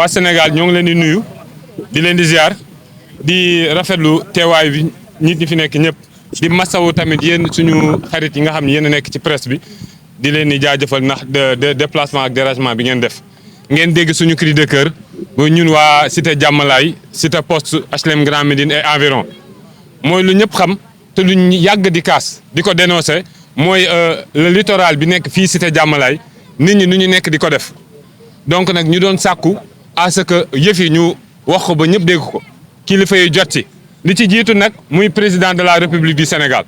waa Sénégal ñoo ngi leen di nuyu di leen di ziar di rafetlu teewaay bi nit ñi fi nekk ñëpp di masawu tamit yéen suñu xarit yi nga xam ne yéen a nekk ci presse bi di leen di jaajëfal ndax de déplacement ak dérangement bi ngeen def ngeen dégg suñu cri de cœur bu ñun waa cité Diamalaye cité poste HLM Grand Médine et environ mooy lu ñëpp xam te lu ñu yàgg di kaas di ko dénoncer mooy le littoral bi nekk fii cité Diamalaye nit ñi nu ñu nekk di ko def donc nag ñu doon sàkku à ce que yëf yi ñu wax ko ba ñëpp dégg ko kilifa yi jot ci li ci jiitu nag muy président de la république du Sénégal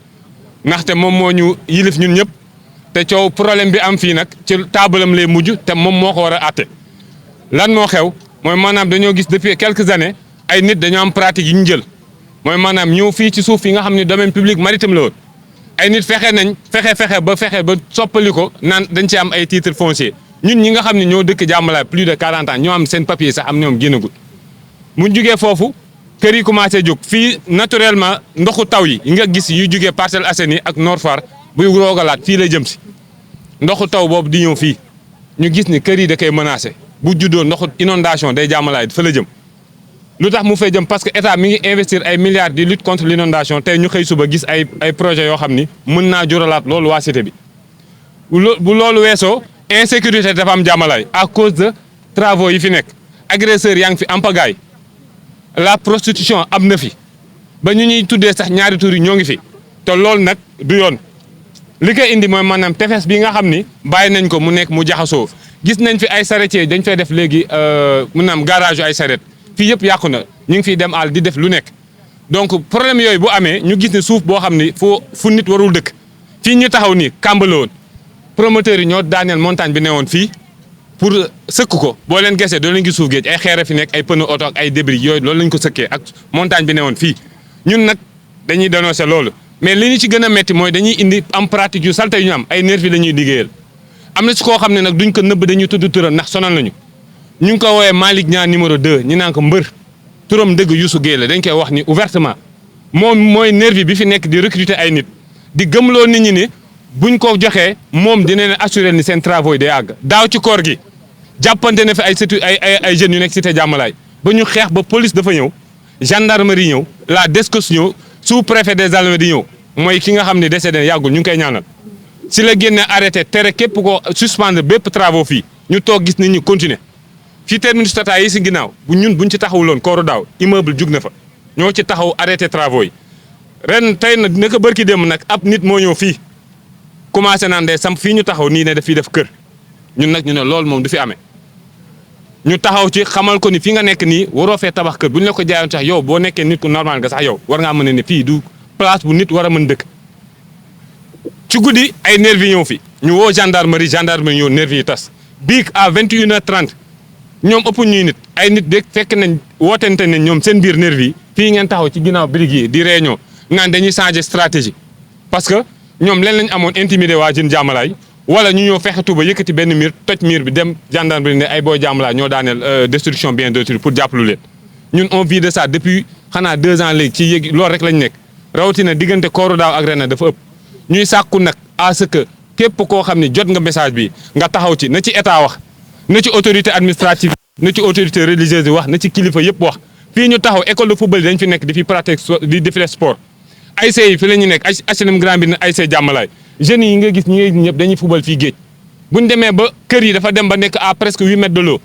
ndaxte moom moo ñu yilif ñun ñëpp te coow problème bi am fii nag ci taabalam lay mujj te moom moo ko war a àtte lan moo xew mooy maanaam dañoo gis depuis quelques années ay nit dañoo am pratique yi ñu jël mooy maanaam ñëw fii ci suuf yi nga xam ne domaine public maritime la woon ay nit fexe ba soppali ko naan dañ ci am ay titres fonciers ñun ñi nga xam ne ñoo dëkk Diamalaye plus de 40 ans ñoo am seen papier sax am ñoom génnagul mu jugee foofu kër yi commencé jóg fii naturellement ndoxu taw yi nga gis yu jugee Parcelles Assainies ak Nord Foire buy roogalaat fii la jëm si ndoxu taw boobu di ñëw fii ñu gis ni kër yi da koy menacé bu juddoo ndoxu inondation day Diamalaye fa la jëm lu tax mu fay jëm parce que état mi ngi investir ay milliards di lutte contre l'inondation tey ñu xëy suba gis ay projets yoo xam ni mën naa juralaat loolu waa cité bi bu loolu weesoo insécurité dafa am Diamalaye à cause de travaux yi fi nekk agresseurs yaa ngi fi en pagaille la prostitution am na fi ba ñu ñuy tuddee sax ñaari tur yi ñoo ngi fi te loolu nag du yoon li koy indi mooy maanaam tefes bi nga xam ni bàyyi nañ ko mu nekk mu jaxasoo gis nañ fi ay charretiers dañ fay def léegi mun naam garage ay charrette fii yëpp yàqu na ñu ngi fiy dem àll di def lu nekk donc problème yooyu bu amee ñu gis ne suuf boo xam ni fu nit warul dëkk fii ñu taxaw nii kàmb la woon promoteurs yi ñoo daaneel montagne bi newoon fii pour sëkk ko boo leen gesee doo leen gis suuf géej ay xeer fi nekk ay pneu oto ak ay débris yooyu loolu lañ ko sëkkee ak montagne bi newoon fii ñun nag dañuy dénoncer loolu mais li ñu ci gën a métti mooy dañuy indi am pratique yu salte yu ñu am ay nervi la ñuy liggéeyal am na ci koo xam ne nag duñ ko nëbb dañuy tudd turam ndax sonal nañu ñu ngi ko woowee Malick Niang numéro 2 ñu naan ko mbër turam dëgg Youssou Gueye la dañ koy wax ni ouvertement moom mooy nervi bi fi nekk di recruter ay nit di gëmloo nit ñi ni buñ ko joxee moom dina leen assurer ni seen travaux yi day àgg daaw ci koor gi jàppante na fi ay jeunes yu nekk cité Diamalaye ba ñu xeex ba police dafa ñëw gendarmerie ñëw la DSCOS ñëw sous préfet des Almadies ñëw mooy ki nga xam ne décédé yàggul ñu ngi koy ñaanal si la génne arrêté tere képp ko suspendre bépp travaux fii ñu toog gis nit ñi continuer fii terminus Tata yi si ginnaaw buñ ci taxawuloon kooru daaw immeuble jug na fa ñoo ci taxaw arrêté travaux yi ren tey nag naka bërki démb nag ab nit moo ñëw fii commencé naan day samp fii ñu taxaw nii ne daf fii def kër ñun nag ñu ne loolu moom du fi amee ñu taxaw ci xamal ko ni fi nga nekk nii waroo fee tabax kër bu ñu la ko jaayoon sax yow boo nekkee nit ku normal nga sax yow war ngaa mën ne fii du place bu nit war a mën dëkk ci guddi ay nervi ñëw fi ñu woo gendarmerie ñëw nervi yi tas biig à 21h30 ñoom ëpp ñuy nit ay nit de fekk nañ wootente nañ ñoom seen biir nervi yi fii ngeen taxaw ci ginnaaw birig yi di réunion naan dañuy changer stratégie parce que ñoom leen lañ amoon intimidé waa jën Diamalaye wala ñu ñëw fexe tuba yëkkati benn miir toj miir bi dem gendarmerie ne ay booy Diamalaye ñoo daaneel destruction bien d'autrui pour jàppalu leen ñun on vit de ça depuis xanaa 2 ans léegi ci yéegi loolu rek lañ nekk rawatina diggante kooru daaw ak ren dafa ëpp ñuy sàkku nag à ce que képp koo xam ne jot nga message bi nga taxaw ci na ci état wax na ci autorité administrative na ci autorité religieuse yi wax na ci kilifa yëpp wax fii ñu taxaw école de football dañ fi nekk di fi pratique di def sport ASC yi fi la ñu nekk HLM Grand Médine ASC Diamalaye jeunes yi nga gis ñëpp dañuy football fii géej buñ demee ba kër yi dafa dem ba nekk à presque 8 mètres de l'eau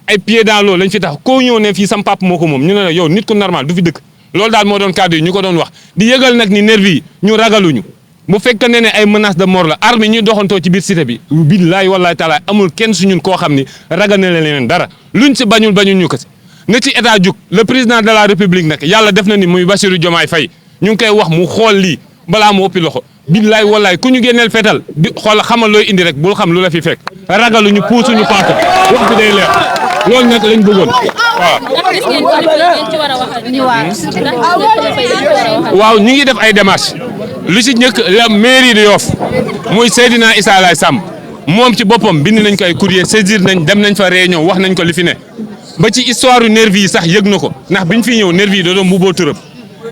ay pieds dans l'eau lañ fi tax koo ñëw ne fii sam pap moo ko moom ñu ne la yow nit ku normal du fi dëkk loolu daal moo doon cadre yi ñu ko doon wax di yëgal nag ni nervi yi ñu ragaluñu bu fekkee ne ay menace de mort la arme yi ñuy doxantoo ci biir cité bi billaay wallaay taala amul kenn suñun koo xam ni ragal na leen dara luñ si bañul ñu ko si na ci état jug le président de la république nag yàlla def na ni muy Bassirou Diomaye Faye ñu ngi koy wax mu xool lii balaa mu ëppi loxo billaay wallaay ku ñu génneel fetal di xool xamal looy indi rek bul xam lu la fi fekk ragaluñu puusuñu paaka wax bi day leer loolu nag lañ bëggoon waaw ñu ngi def ay démarches lu ci njëkk la mairie de Yoff muy Seydina Issa Laye Samb moom ci boppam bind nañ ko ay courrier saisir nañ dem nañ fa réunion wax nañ ko li fi ne ba ci histoire yu nervi yi sax yëg na ko ndax biñ fi ñëw nervi yi da doon mbubboo turam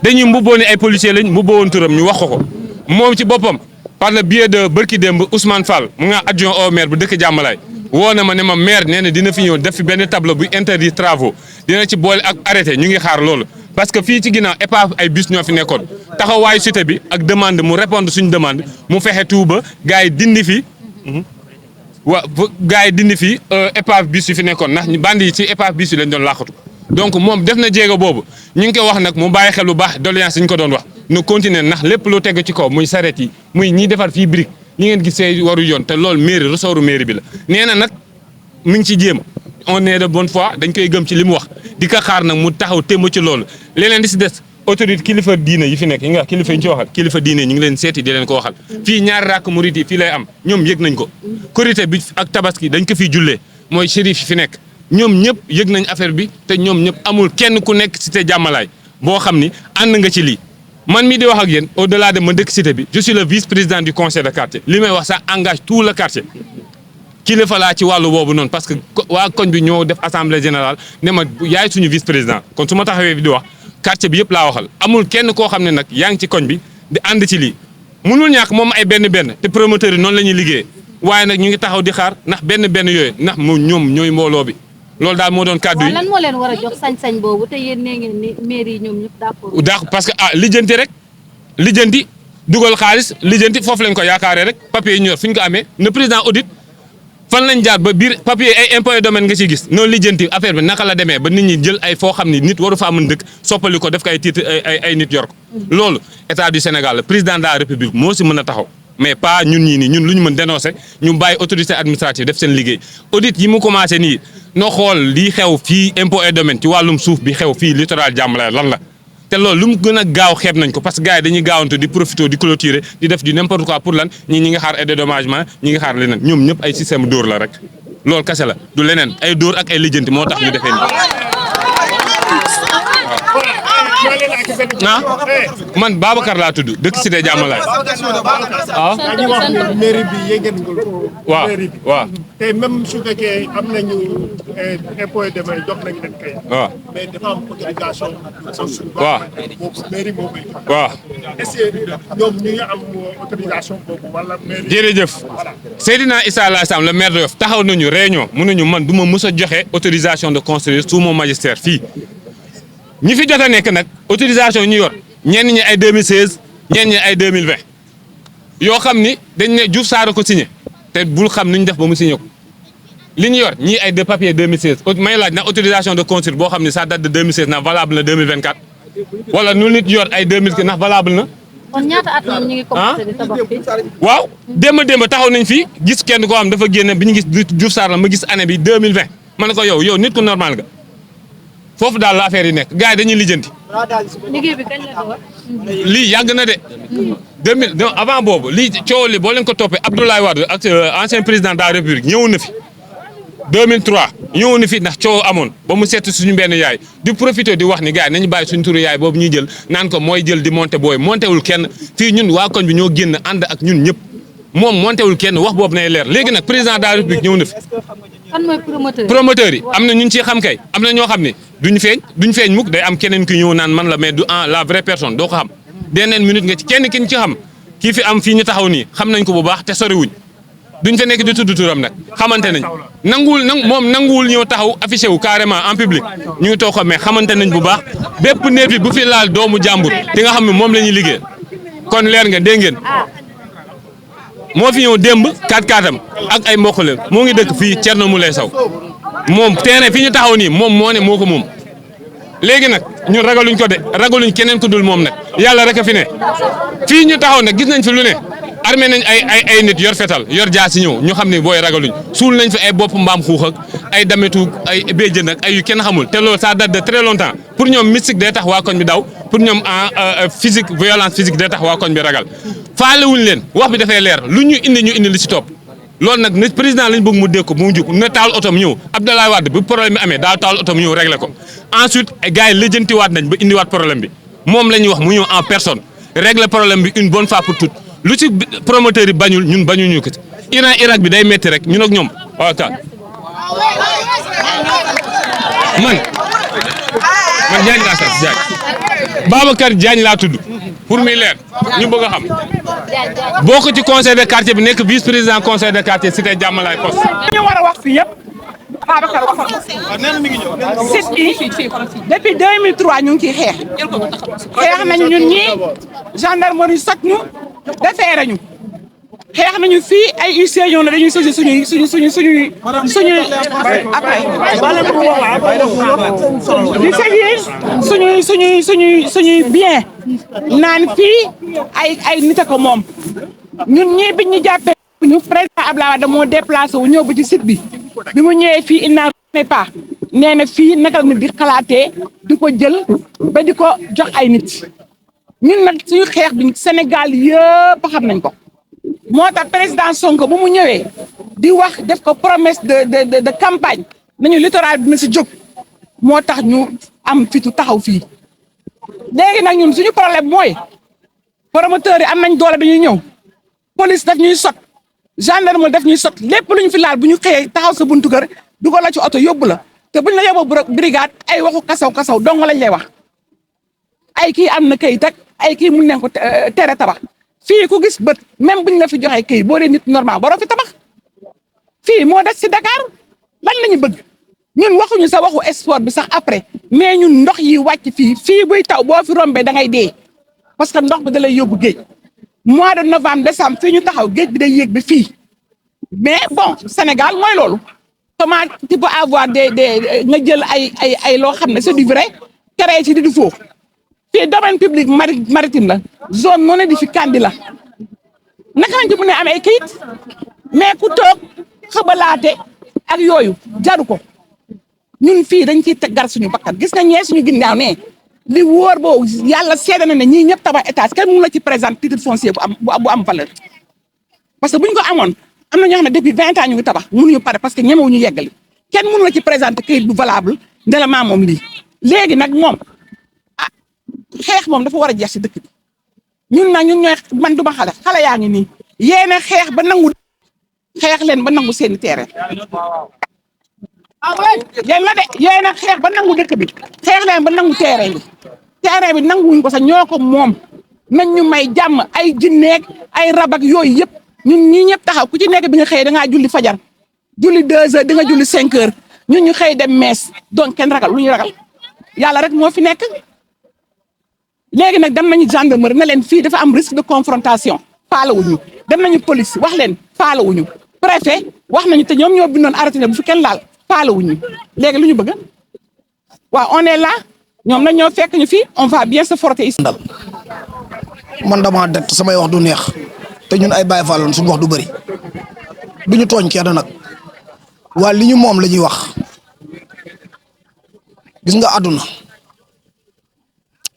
dañuy mbubboo ne ay policiers lañ mbubboo woon turam ñu wax ko moom ci boppam par le biais de bërki démb Ousmane Fall mu nga adjoint au maire bu dëkk Diamalaye woo na ma ne ma maire nee na dina fi ñëw def fi benn tableau bu interdit travaux dina ci boole ak arrêté ñu ngi xaar loolu parce que fii ci ginnaaw épave ay bus ñoo fi nekkoon taxawaayu cité bi ak demande mu répondre suñu demande mu fexe tuuba gars yi dindi fi gars yi dindi fi épave bus yu fi nekkoon ndax bandi yi ci épave bus yi lañ doon làqatu donc moom def na jéego boobu ñu ngi koy wax nag mu bàyyi xel bu baax doléance yi ñu ko doon wax nu continuer ndax lépp lu teg ci kaw muy saret yi muy ñiy defar fii brique ñi ngeen gisee waru yoon te loolu mairie ressortu mairie bi la nee na nag mi ngi ci jéem on est de bonne foi dañ koy gëm ci li mu wax di ko xaar nag mu taxaw témm ci loolu leneen di si des autorité kilifa diine yi fi nekk yi nga wax kilifa yi ñu ci waxal kilifa diine ñu ngi leen seeti di leen ko waxal fii ñaari rakk murit yi fii lay am ñoom yëg nañ ko korité bi ak tabaski dañ ko fiy jullee mooy shérif yi fi nekk ñoom ñëpp yëg nañ affaire bi te ñoom ñëpp amul kenn ku nekk cité jàmmalaay boo xam ni ànd nga ci lii man mii di wax ak yéen au delà de ma dëkk cité bi je suis le vice-président du conseil de quartier li may wax ça engage tout le quartier kilifa laa ci wàllu boobu noonu parce que waa koñ bi ñoo def assemblée générale ne ma yaay suñu vice-président kon su ma taxawee di wax quartier bi yëpp laa waxal amul kenn koo xam ne nag yaa ngi ci koñ bi di ànd ci lii mënul ñàkk moom ay benn te promoteurs yi noonu la ñuy liggéeyee waaye nag ñu ngi taxaw di xaar ndax benn yooyu ndax ñoom ñooy mbooloo bi loolu daal moo doon kàddu yi. lan moo leen war a jox sañ-sañ boobu te yéen nee ngeen ni mairie yi ñoom ñëpp d'accord. parce que lijjanti rek lijjanti dugal xaalis lijjanti foofu lañ ko yaakaaree rek papier yi ñu yor fu ñu ko amee ne président audit fan lañ jaar ba biir papier ay impôt et domaine nga ciy gis noonu lijjanti affaire bi naka la demee ba nit ñi jël ay foo xam ni nit waru faa mën dëkk soppali ko def ko ay titre ay nit yor ko. loolu état du Sénégal la président de la république moo si mën a taxaw. mais pas ñun ñii nii ñun lu ñu mën dénoncer ñu bàyyi autorité administrative def seen liggéey audit yi mu commencé nii no xool lii xew fii impôt et domaine ci wàllum suuf bi xew fii littoral Diamalaye lan la te loolu lu mu gën a gaaw xeeb nañ ko parce que gars yi dañuy gaawantu di profité di clôturer di def du n'importe quoi pour lan ñi ngi xaar ay dédommagement ñi ngi xaar leneen ñoom ñëpp ay système dóor la rek loolu kese la du leneen ay dóor ak ay lijjanti moo tax ñu defee nii ah man Babacar laa tudd dëkk Cité Diamalaye waaw dañuy wax ne mairie bi yëngeen nga ko. waaw mairie bi waaw. te même su fekkee am nañu impôt et domaine jox nañu leen kay. waaw mais dafa am autorisation. waaw boobu mairie moo koy. waaw. est-ce que ñoom ñu ngi am autorisation boobu wala mairie. jërëjëf Seydina Issa Laye Sam le maire de Yoff taxaw nañu réunion mun nañu man du ma mës a joxe autorisation de construire sous mon magistère fii. ñi fi jot a nekk nag autorisation ñu yor ñenn ñi ay 2016 ñenn ñi ay 2020 yoo xam ni dañ ne Diouf Sarr ko signé te bul xam ni ñu def ba mu signé ko li ñu yor ñii ay de papier 2016 may laaj na autorisation de construire boo xam ne ça date de 2016 ndax valable na 2024 wala nu nit yor ay 2000 ndax valable na. kon ñaata at ñoom ñu ngi commencé di tabax fii. waaw démb taxaw nañ fi gis kenn koo xam dafa génne bi ñu gis Diouf Sarr la ma gis année bi 2020 ma ne ko yow nit ku normal nga. foofu daal la affaire yi nekk gars yi dañuy lijjanti. liggéey bi kañ la door. lii yàgg na de. 2000 avant boobu lii coow li boo leen ko toppee Abdoulaye Wade ak ancien président de la République ñëwoon na fi. 2003 ñëwoon na fi ndax coow amoon ba mu seet suñu benn yaay di profité di wax ni gars yi nañu bàyyi suñu turu yaay boobu ñuy jël naan ko mooy jël di monté booy monté wul kenn fii ñun waa koñ bi ñoo génn ànd ak ñun ñëpp moom monté wul kenn wax boobu nay leer léegi nag président de la République ñëw na fi. kan mooy promoteur. promoteur yi am na ñu ci xam kay am na ñoo xam ne duñ feeñ mukk day am keneen ki ñëw naan man la mais du la vraie personne doo ko xam deneen minute nga ci kenn ki ñu ci xam kii fi am fii ñu taxaw nii xam nañ ko bu baax te soriwuñ duñ fa nekk di tudd turam nag xamante nañ moom nanguwul ñëw taxaw affiché wu carrément en public ñu ngi toog ko mais xamante nañ bu baax bépp néeg bi bu fi laal doomu jàmbur di nga xam ne moom la ñuy liggéey kon leer nga dégg ngeen moo fi ñëw démb 4-4am ak ay mbokk leen moo ngi dëkk fii Thierno Moulay Sow moom terrain fi ñu taxaw nii moom moo ne moo ko moom léegi nag ñun ragaluñ ko de ragaluñ keneen ku dul moom nag yàlla rek a fi ne fii ñu taxaw nag gis nañ fi lu ne armé nañ ay nit yor fetal yor jaasi ñëw ñu xam ne booy ragaluñ suul nañ fi ay bopp mbaam xuux ak ay dametu ay béjjën ak ay yu kenn xamul te loolu ça date de très longtemps pour ñoom mystique day tax waa koñ bi daw pour ñoom physique violence physique day tax waa koñ bi ragal faalewuñ leen wax bi dafay leer lu ñu indi li ci topp loolu nag ne président lañ bëgg mu dégg ko mu jug na taal otom ñëw Abdoulaye Wade bu problème bi amee daal taal otom ñëw réglé ko ensuite gars yi lijjantiwaat nañ ba indiwaat problème bi moom la ñuy wax mu ñëw en personne régler problème bi une bonne fois pour toutes lu ci promoteur yi bañul ñun bañuñu ko Iran Irak bi day metti rek ñun ak ñoom waaw ta man Diagne laa sax Diagne Babacar Diagne laa tudd pour muy leer ñu bëgg a xam bokk ci conseil de quartier bi nekk vice président conseil de quartier cité Diamalaye Poste. ñu war a wax fii yëpp Babacar waxoon ko site bi depuis 2003 ñu ngi ciy xeex nañu ñun ñii gendarmerie sot ñu defeere ñu xeex nañu fii ay UC ñëw na dañuy saisi suñuy après di saisir suñuy bien naan fii ay nit a ko moom ñun ñii biñ ñu jàppee ñu président Abdoulaye Wade moo déplacé wu ñëw ba ci site bi mu ñëwee fii il n'en revenait pas nee na fii naka la nit di xalaatee di ko jël ba di ko jox ay nit ñun nag suñu xeex bi Sénégal yëpp xam nañ ko moo tax président Sonko bu mu ñëwee di wax def ko promesse de campagne nañu littoral bi na si jóg moo tax ñu am fitu taxaw fii léegi nag ñun suñu problème mooy promoteurs yi am nañ doole dañuy ñëw police daf ñuy sot gendarme daf ñuy sot lépp lu ñu fi laal bu ñu xëyee taxaw sa buntu kër dugal la ci oto yóbbu la te buñ la yóbboo brigade ay waxu kasaw dong lañ lay wax ay kii am na kayit ak ay kii mun nañ ko tere tabax fii ku gis bët même buñ la fi joxee kayit boo dee nit normal waroo fi tabax fii moo des si Dakar lan la ñu bëgg ñun waxuñu sa waxu sport bi sax après mais ñun ndox yi wàcc fii buy taw boo fi rombee da ngay dee parce que ndox bi da lay yóbbu géej mois de novembre décembre fii ñu taxaw géej bi day yéeg bi fii mais bon Sénégal mooy loolu comment tu peux avoir des nga jël ay loo xam ne c'est du vrai créé ci di faux fii domaine public maritime la zone non aedificandi la naka lañ ci mën a amee ay kayit mais ku toog xëbalaate ak yooyu jaru ko ñun fii dañ ciy teggar suñu bakkan gis nga ñee suñu ginnaaw ne li wóor boobu yàlla seede na ne ñii ñëpp tabax étage kenn mënu la ci présenter titre foncier bu am valeur parce que buñ ko amoon am na ñoo xam ne depuis 20 ans ñu ngi tabax mënuñu pare parce que ñemewuñu yeggali kenn mënu la ci présenter kayit bu valable ndelamaa moom lii léegi nag moom ah xeex moom dafa war a jeex si dëkk bi ñun nag ñun ñooy man duma xale yaa ngi nii yéena xeex ba nangu xeex leen ba nangu seeni terrain yéen la de yéena xeex ba nangu dëkk bi xeex leen ba nangu terrain bi nanguwuñ ko sax ñoo ko moom nañ ñu may jàmm ay jinneeg ay rabak yooyu yëpp ñun ñii ñëpp taxaw ku ci nekk bi nga xëyee da ngaa julli fajar julli 2 heures di nga julli 5 heures ñun ñu xëy dem mees donc kenn ragal lu ñu ragal yàlla rek moo fi nekk léegi nag dem nañu gendarmerie ne leen fii dafa am risque de confrontation faalawuñu dem nañu police wax leen faalawuñu préfet wax nañu te ñoom ñoo bindoon arrêté bu fi kenn laal faalawuñu léegi lu ñu bëgg waaw on est là ñoom nag ñoo fekk ñu fii on va bien se frotter ici. man dama det samay wax du neex te ñun ay Baye Fall suñu wax du bëri du ñu tooñ kenn nag waa li ñu moom la ñuy wax gis nga àdduna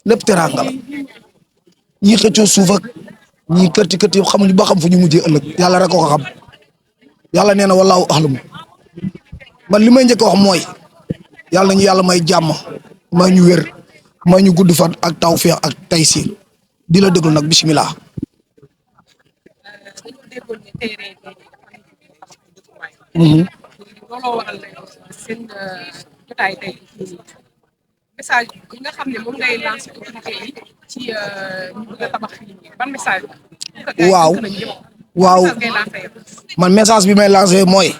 lépp teraanga la ñii xëccoo suuf ak ñii kërti yëpp xamuñu ba xam fu ñu mujjee ëllëg yàlla rek ko xam yàlla nee na wallaahu axlamu man li may njëkk a wax mooy yàlla nañu yàlla may jàmm may ñu wér may ñu gudd fan ak tawfeex ak taysiir di la déglu nag bisimilah. looloo waral seen jotaay tey message bi nga xam ne moom ngay lancer autorité yi ci ñu bëgg a tabax fii ban message la. waaw man message bi may lancer mooy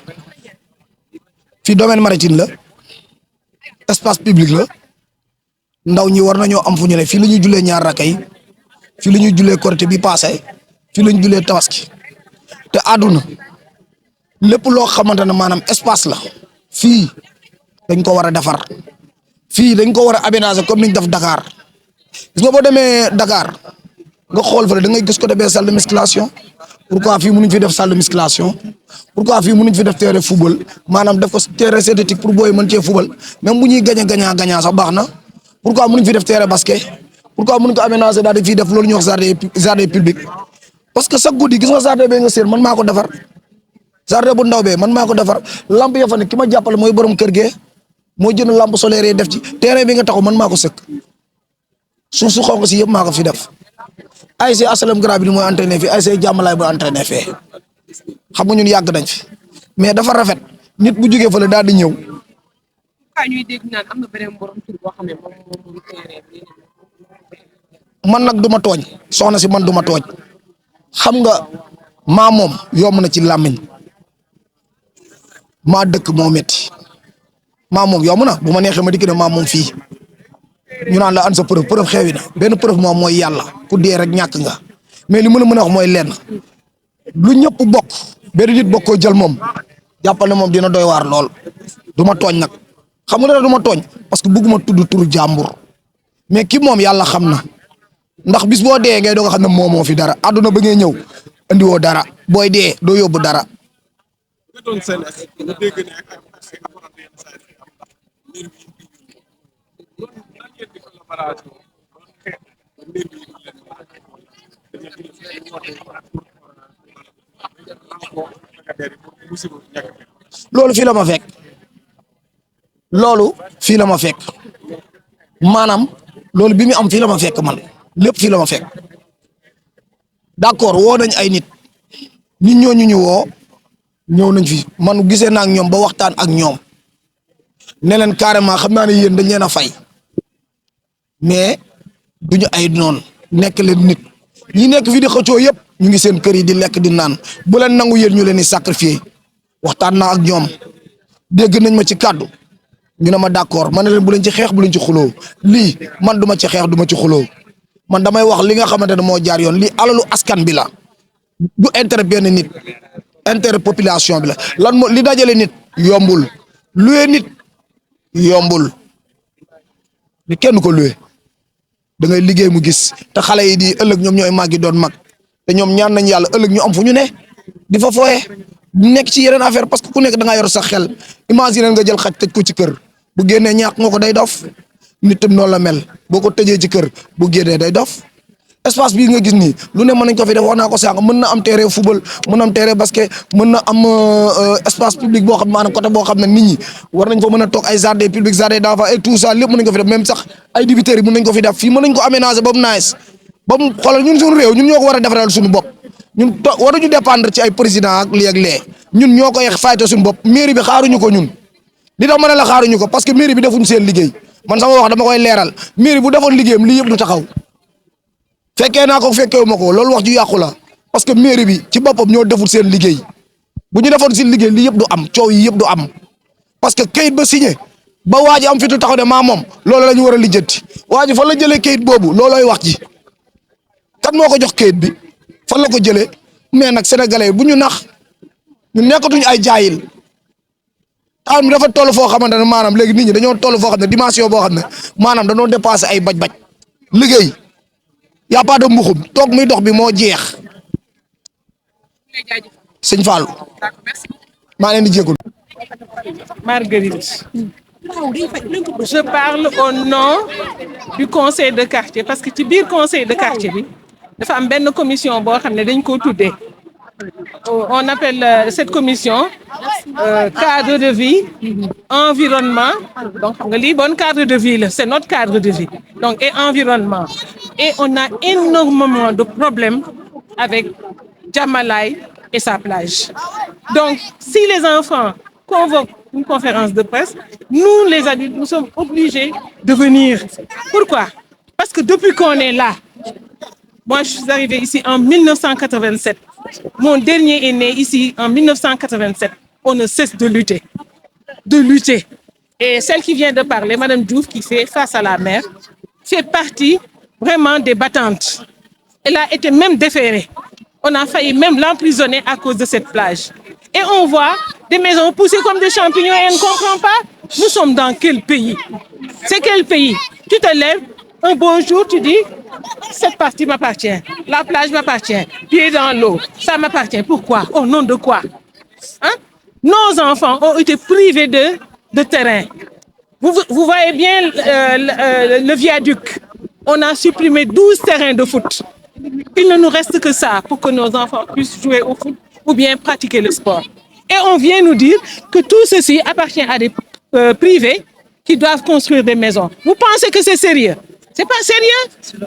fii domaine maritime la espace public la ndaw ñi war nañoo am fu ñu ne fii la ñuy jullee ñaar rakka yi fii la ñuy jullee korité bi passé fii la ñuy jullee tabaski te àdduna lépp loo xamante ne maanaam espace la fii dañ ko war a defar fii dañ ko war a aménager comme niñ def Dakar gis nga boo demee Dakar nga xool fa da ngay gis ko defee salle de musculation pourquoi fii mënuñ fi def salle de musculation pourquoi fii mënuñ fi def terrain football maanaam def ko terrain synthétique pour booy mën cee football même bu ñuy gaña sax baax na pourquoi mënuñ fi def terrain basket pourquoi mënuñ ko aménager daal di fii def loolu ñuy wax jardin public parce que chaque guddi gis nga jardin bee nga séen man maa ko defar jardin bu ndaw bee man maa ko defar lampe ya fa ne ki ma jàppale mooy borom kër gee moo jënd lampe solaire yi def ci terrain bi nga taxaw man maa ko sëkk suuf su xonk si yëpp maa ko fi def ASC HLM Grand bi mooy entraîné fii ASC Jàmmalaay mooy entraîné fee xam nga ñun yàgg nañ fi mais dafa rafet nit bu jógee fële daal di ñëw. ñuy dégg naan am na beneen borom tur boo xam ne moom terrain bi man nag du ma tooñ soxna si man du ma tooñ xam nga maa moom yomb na ci làmmiñ maa dëkk moo metti maa moom yomb na bu ma neexee ma dikk ne maa moom fii ñu naan la an sa preuve xewi na benn preuve moom mooy yàlla ku dee rek ñàkk nga mais li mën a mën a wax mooy lenn lu ñëpp bokk benn nit bokkoo jël moom jàppal ne moom dina doy waar lool du ma tooñ nag xam nga dara du ma tooñ parce que bëgguma tudd turu jàmbur mais ki moom yàlla xam na ndax bis boo dee ngay doog a xam ne moomoo fi dara àdduna ba ngay ñëw andiwoo dara booy dee doo yóbbu dara. loolu fii la ma fekk loolu fii la ma fekk maanaam loolu bi mu am fii la ma fekk man lépp fii la ma fekk d'accord woo nañ ay nit ñooñu ñu woo ñëw nañ fi man gisee naa ak ñoom ba waxtaan ak ñoom ne leen carrément xam naa ne yéen dañ leen a fay mais duñu ay noonu nekk leen nit ñi nekk fii di xëccoo yëpp ñu ngi seen kër yi di lekk di naan bu leen nangu yéen ñu leen di sacrifier waxtaan naa ak ñoom dégg nañ ma ci kàddu ñu ne ma d'accord man ne leen bu leen ci xeex bu leen ci xuloo lii man duma ci xeex duma ci xuloo man damay wax li nga xamante ne moo jaar yoon lii alalu askan bi la du intérêt benn nit intérêt population bi la lan moo li dajale nit yombul luwe nit yombul ni kenn ko luwe da ngay liggéey mu gis te xale yi di ëllëg ñoom ñooy màggi doon mag te ñoom ñaan nañ yàlla ëllëg ñu am fu ñu ne di fa fooye nekk ci yeneen affaire parce que ku nekk da nga yor sa xel imaginer nga jël xaj tëj ko ci kër bu génnee ñàkk nga ko day dof nit tam noonu la mel boo ko tëjee ci kër bu génnee day dof espace bii nga gis nii lu ne mën nañ ko fi def wax naa ko sànq mën na am terrain football mën na am terrain basket mën na am espace public boo xam ne maanaam côté boo xam ne nit ñi war nañ fa mën a toog ay jardin public jardin d'enfants et tout ça lépp mën nañ ko fi def même sax ay dibiteurs yi mën nañ ko fi def fii mën nañ ko aménager ba mu nice ba mu xoolal ñun suñu réew ñun ñoo ko war a defaral suñu bopp ñun waruñu dépendre ci ay président ak lii ak lee ñun ñoo koy fayte suñu bopp mairie bi xaaruñu ko ñun li tax ma ne la xaaruñu ko parce que mairie bi defuñ seen liggéey man sama wax dama koy leeral mairie bu defoon liggéeyam lii yëpp du taxaw fekkee naa ko fekkeewu ma ko loolu wax ju yàqu la parce que mairie bi ci boppam ñoo deful seen liggéey bu ñu defoon seen liggéey lii yëpp du am coow yi yëpp du am parce que kayit ba signé ba waa ji am fitu taxaw ne maa moom loolu la ñu war a lijjanti waa ji fan la jëlee kayit boobu loolooy wax ji kan moo ko jox kayit bi fan la ko jëlee mais nag sénégalais bu ñu nax ñu nekkatuñ ay jaayil taal mi dafa toll foo xamante ne maanaam léegi nit ñi dañoo toll foo xam ne dimension boo xam ne maanaam dañoo dépassé ay baj-baj liggéey y a pas de mbuxum toog muy dox bi moo jeex sëñ Fallou maa leen di jégalu. Marguerite. Je parle au nom du conseil de quartier parce que ci biir conseil de quartier bi dafa am benn commission boo xam ne dañ ko tuddee on appelle cette commission cadre de vie environnement donc xam nga lii bon cadre de vie la c'est notre cadre de vie donc et environnement et on a énormément de problèmes avec Diamalaye et sa plage donc si les enfants convoquent une conférence de presse nous les adultes nous sommes obligés de venir pourquoi parce que depuis qu'on est là moi je suis arrivée ici en 1987 mon dernier est né ici en 1987 on ne cesse de lutter et celle qui vient de parler Madame Diouf qui fait face à la mer fait partie vraiment des battantes elle a été même déférée on a failli même l'emprisonner à cause de cette plage et on voit des maisons poussées comme des champignons et on ne comprend pas nous sommes dans quel pays c'est quel pays tu te lèves un beau jour tu dis cette partie m'appartient la plage m'appartient pieds dans l'eau ça m'appartient pourquoi au nom de quoi hein nos enfants ont été privés de terrain vous voyez bien le viaduc on a supprimé 12 terrains de foot il ne nous reste que ça pour que nos enfants puissent jouer au foot ou bien pratiquer le sport et on vient nous dire que tout ceci appartient à des privés qui doivent construire des maisons vous pensez que c'est sérieux c'est pas sérieux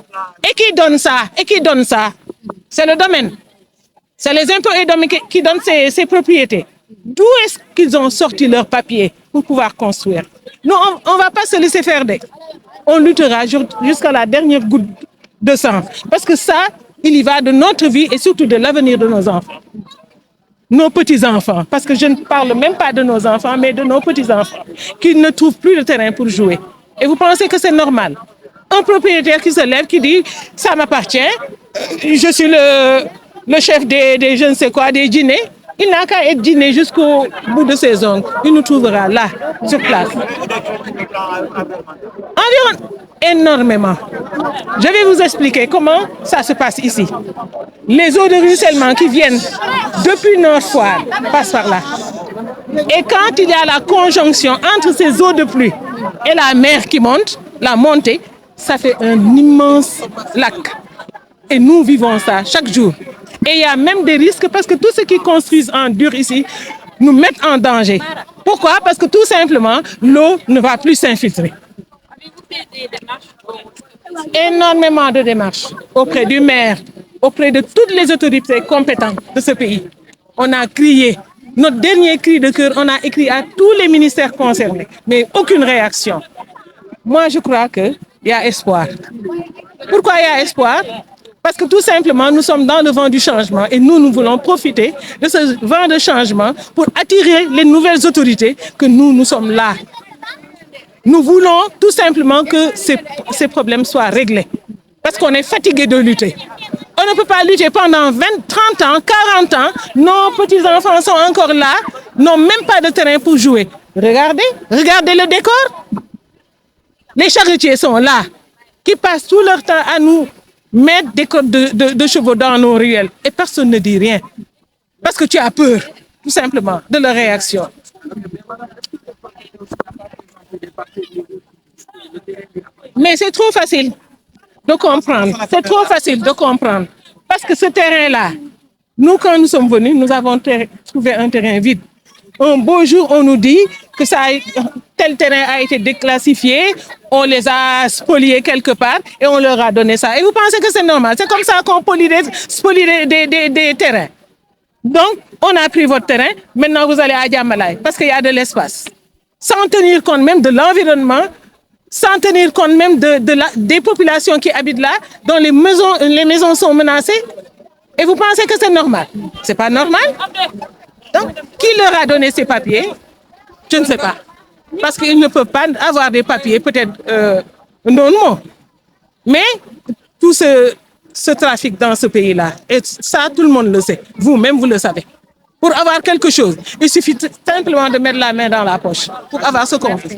et qui donne ça c'est le domaine c'est les impôts et domaines qui donnent ces propriétés d'où est-ce qu'ils ont sorti leurs papiers pour pouvoir construire nous on va pas se laisser faire on luttera jusqu'à la dernière goutte de sang. Parce que ça, il y va de notre vie et surtout de l'avenir de nos enfants. Nos petits-enfants, parce que je ne parle même pas de nos enfants, mais de nos petits-enfants, qui ne trouvent plus de terrain pour jouer. Et vous pensez que c'est normal? Un propriétaire qui se lève, qui dit « ça m'appartient, je suis le chef des je ne sais quoi, des dîners », il n'a qu'à être dîné jusqu'au bout de ses ongles. Il nous trouvera là, sur place. Environ énormément. Je vais vous expliquer comment ça se passe ici. Les eaux de ruissellement qui viennent depuis Nord-Foire passent par là. Et quand il y a la conjonction entre ces eaux de pluie et la mer qui monte, la montée, ça fait un immense lac. Et nous vivons ça chaque jour. Et il y a même des risques parce que tous ceux qui construisent en dur ici nous mettent en danger. Pourquoi? Parce que tout simplement, l'eau ne va plus s'infiltrer. Énormément de démarches auprès du maire, auprès de toutes les autorités compétentes de ce pays. On a crié. Notre dernier cri de cœur, on a écrit à tous les ministères concernés, mais aucune réaction. Moi, je crois qu'il y a espoir. Pourquoi il y a espoir? Parce que tout simplement, nous sommes dans le vent du changement et nous voulons profiter de ce vent de changement pour attirer les nouvelles autorités que nous sommes là. Nous voulons tout simplement que ces problèmes soient réglés. Parce qu'on est fatigué de lutter. On ne peut pas lutter pendant 20, 30 ans, 40 ans. Nos petits-enfants sont encore là, n'ont même pas de terrain pour jouer. Regardez le décor. Les charretiers sont là, qui passent tout leur temps à nous mettre des côtes de chevaux dans nos ruelles. Et personne ne dit rien. Parce que tu as peur, tout simplement, de leur réaction. Mais c'est trop facile de comprendre. C'est trop facile de comprendre. Parce que ce terrain-là, nous, quand nous sommes venus, nous avons trouvé un terrain vide. Un beau jour, on nous dit que tel terrain a été déclassifié, on les a spoliés quelque part et on leur a donné ça. Et vous pensez que c'est normal? C'est comme ça qu'on spolie des terrains. Donc, on a pris votre terrain, maintenant vous allez à Diamalaye parce qu'il y a de l'espace. Sans tenir compte même de l'environnement, sans tenir compte même des populations qui habitent là, dont les maisons sont menacées. Et vous pensez que c'est normal? C'est pas normal. Donc, qui leur a donné ces papiers? Je ne sais pas. Parce qu'ils ne peuvent pas avoir des papiers, peut-être non. Mais tout ce trafic dans ce pays-là, et ça, tout le monde le sait. Vous-même, vous le savez. Pour avoir quelque chose, il suffit simplement de mettre la main dans la poche pour avoir ce qu'on veut.